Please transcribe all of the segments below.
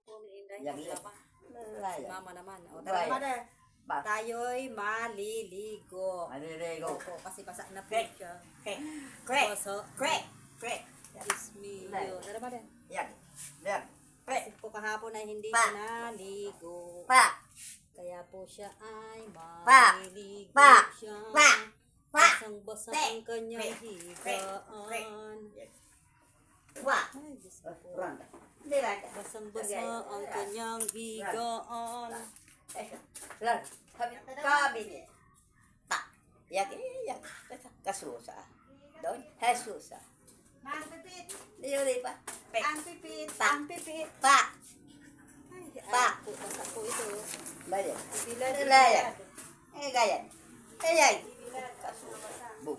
po ni Inday. Yang iya. Si Mama naman. O, tara mother. Tayo'y maliligo. Maliligo. Opo, kasi basa na po Crack. siya. Crack. So, Crack. Crack. Ismilyo. Tara mother. Yan. Yan. Kasi po kahapon ay hindi Pa. siya naligo. Pa. Kaya po siya ay Pa. maliligo Pa. siya. Pa. Pa. Basang-basa ang kanyang higaan. Wa. Ay, Diyos ko po. Randa. Diranda. Basang-basa ang kanyang higaan. Lan. Kami ni. Pa. Yan. Yan. Kasusa. Doon. Jesusa. Ang pipit. Diyuri pa. Ang pipit. Pa. Ang pipit. Pa. Ay, Pa. po, basa po ito. Balik. Bilad. Layan. Gayan. Ayan. Boom.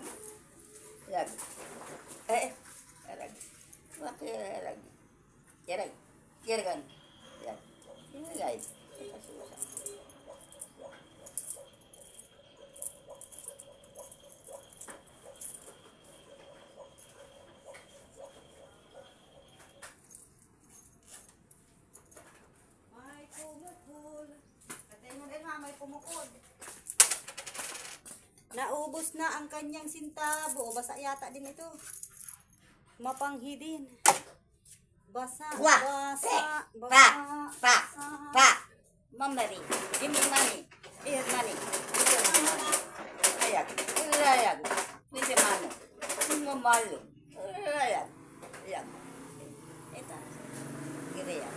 Yan. Erag. Bakit erag? Erag. Kiragan. Yan. Yan. Kasusa. May pumukol. Patay mo din, may pumukol. Naubos na ang kanyang sintabo. Basa yata din ito. Mapanghi din. Basa, Wa. basa, Pa. basa. Pa. basa. Pa. Mamari. Give me money. Here's money. Ayan. Ayan. Nisi mano. Mamalo. Ayan. Ayan. Ito. Giriya.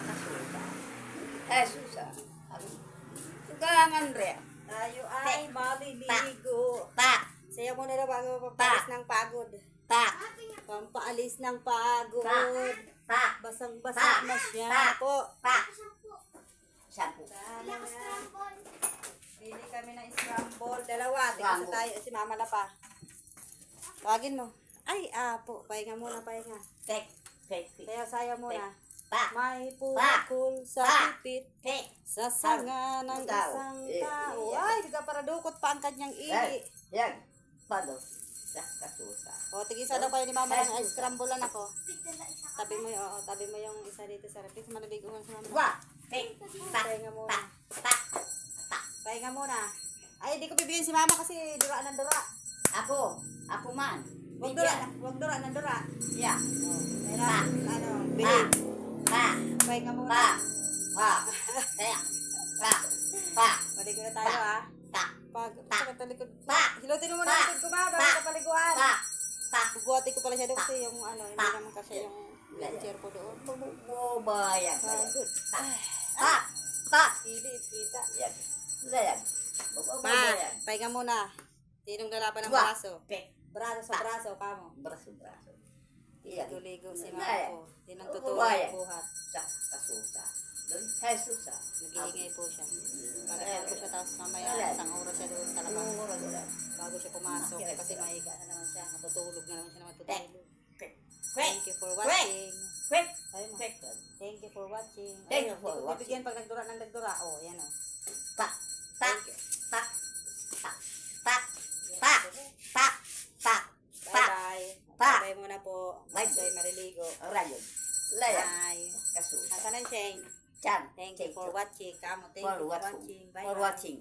Kasusa. Jesusa. Sugangan rin. Tayo ay maliligo. Pa. Sayo mo na daw bago pampalis ng pagod. Pa. Pampaalis ng pagod. Pa. Basang-basa na siya po. Pa. Shampoo. Tama na. Pili kami ng scramble. Dalawa. Tingnan sa tayo. Si Mama na pa. Tawagin mo. Ay, po. Pahinga muna, pahinga. Tek. Tek. Kaya sayo muna. Pa. May pukul sa pipit. Tek. Sa sanga ng isang tao. Ay, di ka para dukot pa ang kanyang ili. Yan. Pado. Kasusa. O, tigisa daw kayo ni Mama ng ice scramble ako. Tabi mo yung, tabi mo yung isa dito sa rep. Please, manaligo mo sa Mama. Wa. Tek. Pa. Pahinga muna. Pa. Pa. Pahinga muna. Ay, di ko bibigyan si Mama kasi dura ng dura. Ako. Ako man. Wag dura, wag dura ng dura. Yeah. Kaya, ano, Pa. bili. Pa. Pahinga Pa. muna. Pa. Kaya. Pa. Pa. Maligo na tayo, Pa. ah. Pa. Pag, talikod. Pa. Hilutin mo muna Pa. ang likod ko, Ma, bago Pa. ka paliguan. Pa. Pa. Bubuhati ko pala siya doon kasi yung, ano, hindi Pa. naman kasi yung chair ko doon. Bayan. Pagod. Pa. Pa. Pa. Ili, kita. Yan. Yan. Pa, pahinga muna. Tinong lalaban ng Wa. braso. Pek. Braso sa braso, kamo. Braso. Yan. Ligo-ligo si Yan. Mama ko. Tinong tutulog Bayan. ang buhat. Sa kasusa. Doon. Jesusa. Nag-iingay po siya. Pagkakal ko siya tapos mamaya isang oras siya doon sa labas. Bago siya pumasok kasi mahiga na naman siya. Matutulog na naman siya na matutulog. Thank you for watching. Quick. Sabi mo, Quick. thank you for watching. Thank you Ayun, for di ko watching. bibigyan pag nagdura ng nagdura. Oh, yan o. Pa. Pa. Pa. Pa. Pa. Pa. Pa. Pa. Pa. Bye-bye. Pa. Bye muna po. Bye. Bye, Mariligo. Rayon. Layan. Bye. Kasusa. Hasan and Shane. Chan. Thank you for watching. Kamo, thank For you for watching. watching. Bye. For watching.